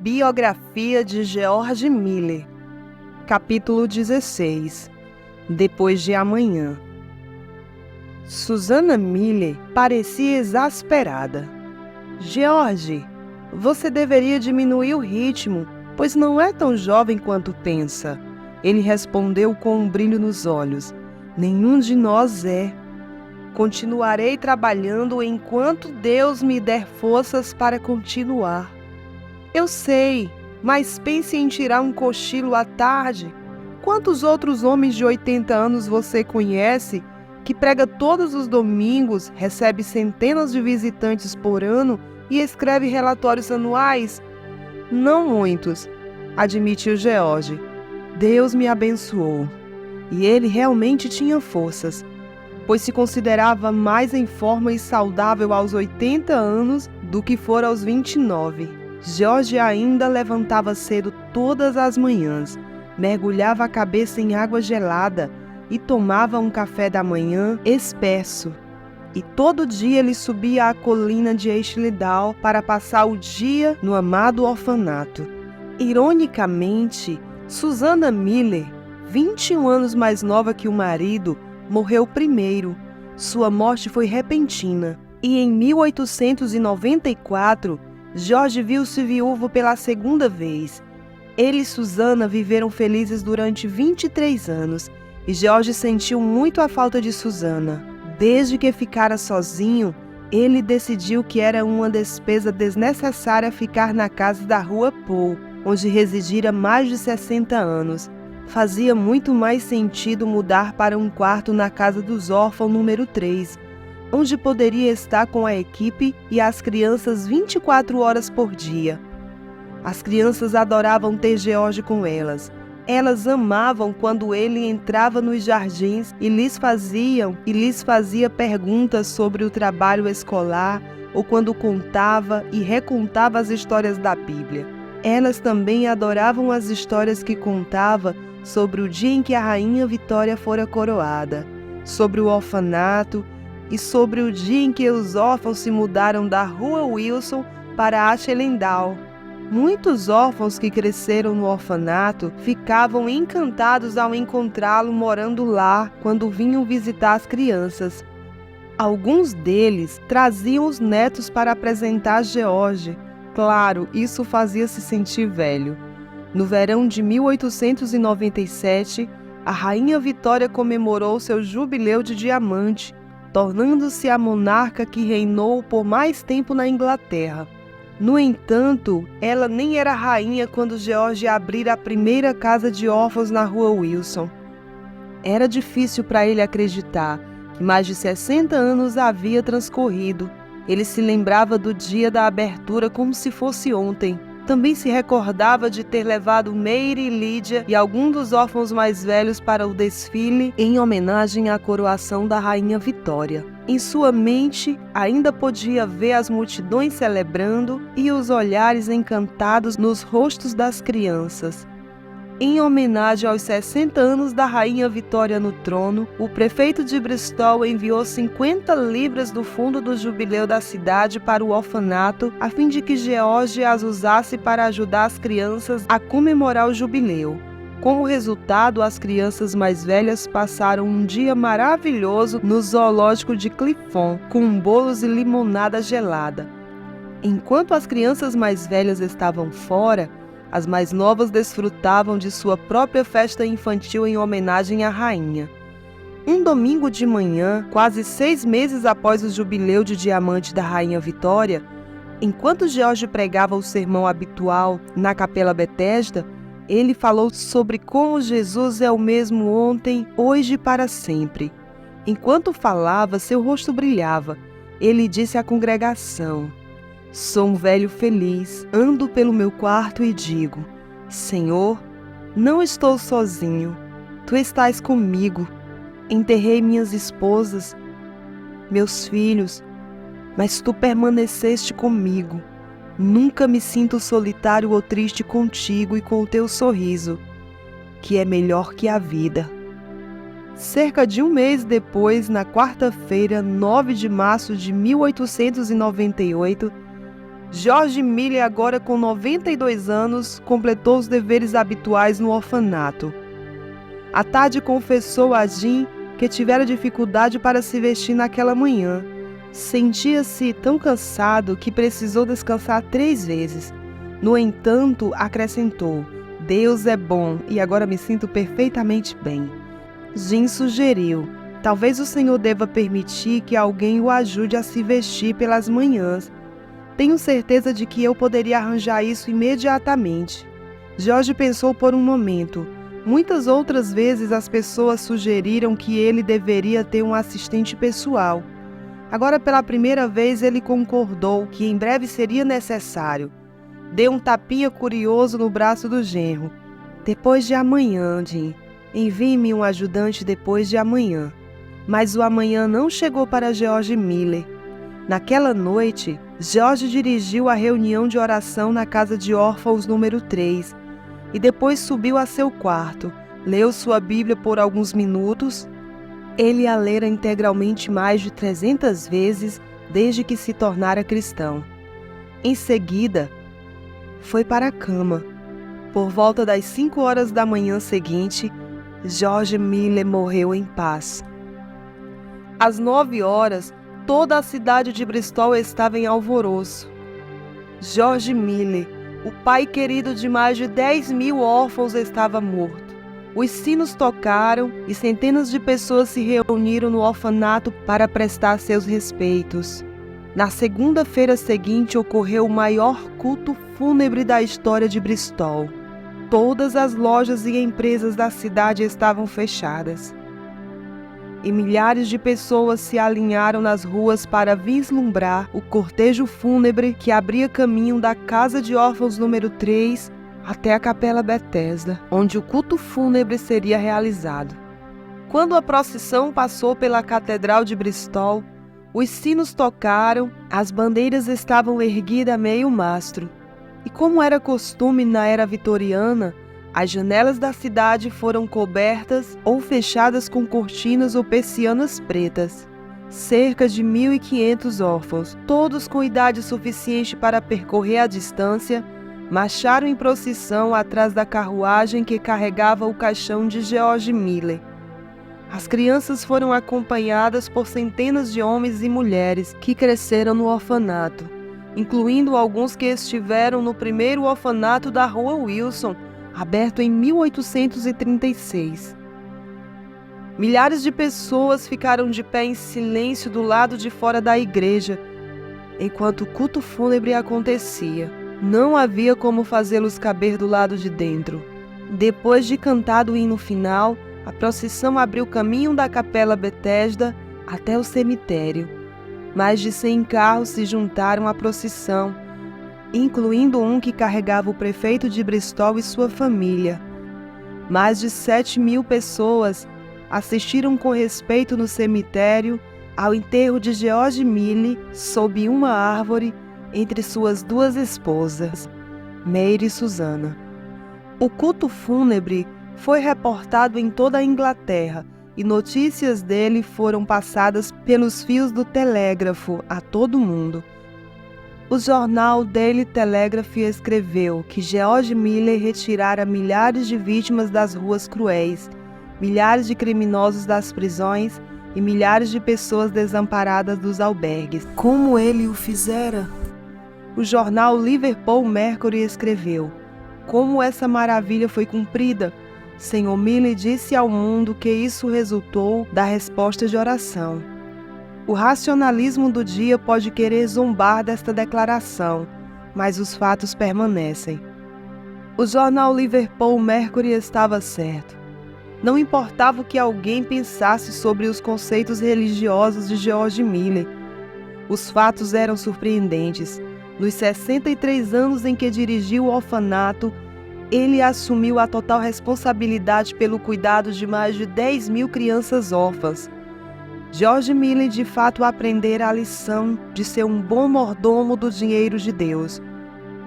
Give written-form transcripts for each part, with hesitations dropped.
Biografia de George Miller. Capítulo 16. Depois de amanhã. Susannah Miller parecia exasperada. George, você deveria diminuir o ritmo, pois não é tão jovem quanto pensa. Ele respondeu com um brilho nos olhos. Nenhum de nós é. Continuarei trabalhando enquanto Deus me der forças para continuar. Eu sei, mas pense em tirar um cochilo à tarde. Quantos outros homens de 80 anos você conhece que prega todos os domingos, recebe centenas de visitantes por ano e escreve relatórios anuais? Não muitos, admitiu George. Deus me abençoou. E ele realmente tinha forças, pois se considerava mais em forma e saudável aos 80 anos do que fora aos 29. George ainda levantava cedo todas as manhãs, mergulhava a cabeça em água gelada e tomava um café da manhã espesso. E todo dia ele subia a colina de Eichledal para passar o dia no amado orfanato. Ironicamente, Susannah Miller, 21 anos mais nova que o marido, morreu primeiro. Sua morte foi repentina e em 1894, George viu-se viúvo pela segunda vez. Ele e Susannah viveram felizes durante 23 anos e George sentiu muito a falta de Susannah. Desde que ficara sozinho, ele decidiu que era uma despesa desnecessária ficar na casa da Rua Paul, onde residira mais de 60 anos. Fazia muito mais sentido mudar para um quarto na casa dos órfãos número 3, onde poderia estar com a equipe e as crianças 24 horas por dia. As crianças adoravam ter George com elas. Elas amavam quando ele entrava nos jardins e lhes fazia perguntas sobre o trabalho escolar ou quando contava e recontava as histórias da Bíblia. Elas também adoravam as histórias que contava sobre o dia em que a Rainha Vitória fora coroada, sobre o orfanato e sobre o dia em que os órfãos se mudaram da Rua Wilson para Eichledal. Muitos órfãos que cresceram no orfanato ficavam encantados ao encontrá-lo morando lá quando vinham visitar as crianças. Alguns deles traziam os netos para apresentar a George. Claro, isso fazia-se sentir velho. No verão de 1897, a Rainha Vitória comemorou seu jubileu de diamante, tornando-se a monarca que reinou por mais tempo na Inglaterra. No entanto, ela nem era rainha quando George abrira a primeira casa de órfãos na Rua Wilson. Era difícil para ele acreditar que mais de 60 anos havia transcorrido. Ele se lembrava do dia da abertura como se fosse ontem. Também se recordava de ter levado Mary e Lídia e alguns dos órfãos mais velhos para o desfile em homenagem à coroação da Rainha Vitória. Em sua mente, ainda podia ver as multidões celebrando e os olhares encantados nos rostos das crianças. Em homenagem aos 60 anos da Rainha Vitória no trono, o prefeito de Bristol enviou 50 libras do fundo do jubileu da cidade para o orfanato, a fim de que George as usasse para ajudar as crianças a comemorar o jubileu. Como resultado, as crianças mais velhas passaram um dia maravilhoso no zoológico de Clifton, com bolos e limonada gelada. Enquanto as crianças mais velhas estavam fora, as mais novas desfrutavam de sua própria festa infantil em homenagem à rainha. Um domingo de manhã, quase 6 meses após o jubileu de diamante da Rainha Vitória, enquanto George pregava o sermão habitual na Capela Betesda, ele falou sobre como Jesus é o mesmo ontem, hoje e para sempre. Enquanto falava, seu rosto brilhava. Ele disse à congregação: "Sou um velho feliz, ando pelo meu quarto e digo: Senhor, não estou sozinho, Tu estás comigo. Enterrei minhas esposas, meus filhos, mas Tu permaneceste comigo. Nunca me sinto solitário ou triste contigo e com o Teu sorriso, que é melhor que a vida." Cerca de um mês depois, na quarta-feira, 9 de março de 1898, George Miller, agora com 92 anos, completou os deveres habituais no orfanato. À tarde confessou a Jean que tivera dificuldade para se vestir naquela manhã. Sentia-se tão cansado que precisou descansar 3 vezes. No entanto, acrescentou: Deus é bom e agora me sinto perfeitamente bem. Jean sugeriu: talvez o Senhor deva permitir que alguém o ajude a se vestir pelas manhãs. Tenho certeza de que eu poderia arranjar isso imediatamente. George pensou por um momento. Muitas outras vezes as pessoas sugeriram que ele deveria ter um assistente pessoal. Agora, pela primeira vez, ele concordou que em breve seria necessário. Deu um tapinha curioso no braço do genro. Depois de amanhã, Jim. Envie-me um ajudante depois de amanhã. Mas o amanhã não chegou para George Miller. Naquela noite, George dirigiu a reunião de oração na casa de órfãos número 3 e depois subiu a seu quarto, leu sua Bíblia por alguns minutos. Ele a lera integralmente mais de 300 vezes desde que se tornara cristão. Em seguida, foi para a cama. Por volta das 5 horas da manhã seguinte, George Miller morreu em paz. Às 9 horas, toda a cidade de Bristol estava em alvoroço. George Miller, o pai querido de mais de 10.000 órfãos, estava morto. Os sinos tocaram e centenas de pessoas se reuniram no orfanato para prestar seus respeitos. Na segunda-feira seguinte ocorreu o maior culto fúnebre da história de Bristol. Todas as lojas e empresas da cidade estavam fechadas. E milhares de pessoas se alinharam nas ruas para vislumbrar o cortejo fúnebre que abria caminho da casa de órfãos número 3 até a Capela Bethesda, onde o culto fúnebre seria realizado. Quando a procissão passou pela Catedral de Bristol, os sinos tocaram, as bandeiras estavam erguidas a meio mastro. E como era costume na era vitoriana, as janelas da cidade foram cobertas ou fechadas com cortinas ou persianas pretas. Cerca de 1.500 órfãos, todos com idade suficiente para percorrer a distância, marcharam em procissão atrás da carruagem que carregava o caixão de George Miller. As crianças foram acompanhadas por centenas de homens e mulheres que cresceram no orfanato, incluindo alguns que estiveram no primeiro orfanato da Rua Wilson, aberto em 1836. Milhares de pessoas ficaram de pé em silêncio do lado de fora da igreja, enquanto o culto fúnebre acontecia. Não havia como fazê-los caber do lado de dentro. Depois de cantado o hino final, a procissão abriu caminho da Capela Bethesda até o cemitério. Mais de 100 carros se juntaram à procissão, incluindo um que carregava o prefeito de Bristol e sua família. Mais de 7.000 pessoas assistiram com respeito no cemitério ao enterro de George Miller sob uma árvore entre suas 2 esposas, Mary e Susana. O culto fúnebre foi reportado em toda a Inglaterra e notícias dele foram passadas pelos fios do telégrafo a todo mundo. O jornal Daily Telegraph escreveu que George Miller retirara milhares de vítimas das ruas cruéis, milhares de criminosos das prisões e milhares de pessoas desamparadas dos albergues. Como ele o fizera? O jornal Liverpool Mercury escreveu: como essa maravilha foi cumprida? Senhor Miller disse ao mundo que isso resultou da resposta de oração. O racionalismo do dia pode querer zombar desta declaração, mas os fatos permanecem. O jornal Liverpool Mercury estava certo. Não importava o que alguém pensasse sobre os conceitos religiosos de George Miller. Os fatos eram surpreendentes. Nos 63 anos em que dirigiu o orfanato, ele assumiu a total responsabilidade pelo cuidado de mais de 10.000 crianças órfãs. George Miller de fato aprendera a lição de ser um bom mordomo do dinheiro de Deus.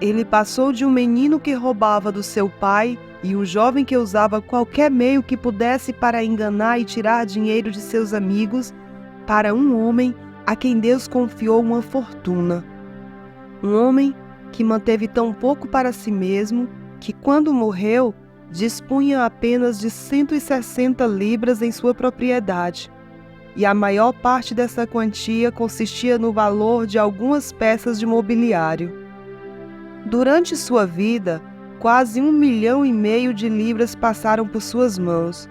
Ele passou de um menino que roubava do seu pai e um jovem que usava qualquer meio que pudesse para enganar e tirar dinheiro de seus amigos, para um homem a quem Deus confiou uma fortuna. Um homem que manteve tão pouco para si mesmo que, quando morreu, dispunha apenas de 160 libras em sua propriedade, e a maior parte dessa quantia consistia no valor de algumas peças de mobiliário. Durante sua vida, quase 1,5 milhão de libras passaram por suas mãos.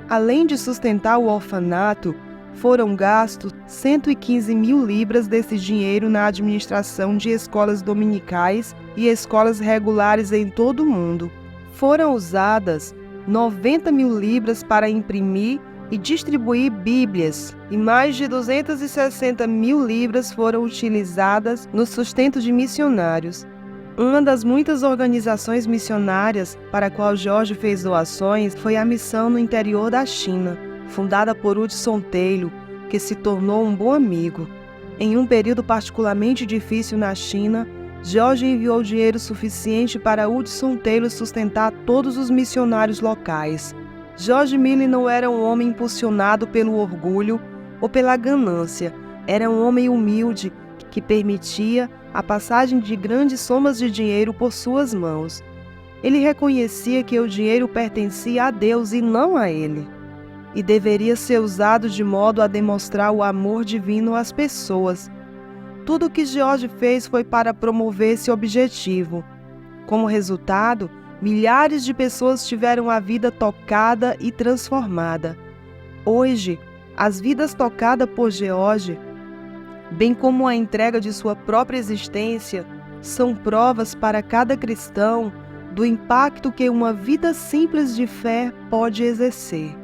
Além de sustentar o orfanato, foram gastos 115 mil libras desse dinheiro na administração de escolas dominicais e escolas regulares em todo o mundo. Foram usadas 90 mil libras para imprimir e distribuir Bíblias, e mais de 260 mil libras foram utilizadas no sustento de missionários. Uma das muitas organizações missionárias para a qual George fez doações foi a Missão no Interior da China, fundada por Hudson Taylor, que se tornou um bom amigo. Em um período particularmente difícil na China, George enviou dinheiro suficiente para Hudson Taylor sustentar todos os missionários locais. George Miller não era um homem impulsionado pelo orgulho ou pela ganância. Era um homem humilde que permitia a passagem de grandes somas de dinheiro por suas mãos. Ele reconhecia que o dinheiro pertencia a Deus e não a ele, e deveria ser usado de modo a demonstrar o amor divino às pessoas. Tudo o que George fez foi para promover esse objetivo. Como resultado, milhares de pessoas tiveram a vida tocada e transformada. Hoje, as vidas tocadas por George, bem como a entrega de sua própria existência, são provas para cada cristão do impacto que uma vida simples de fé pode exercer.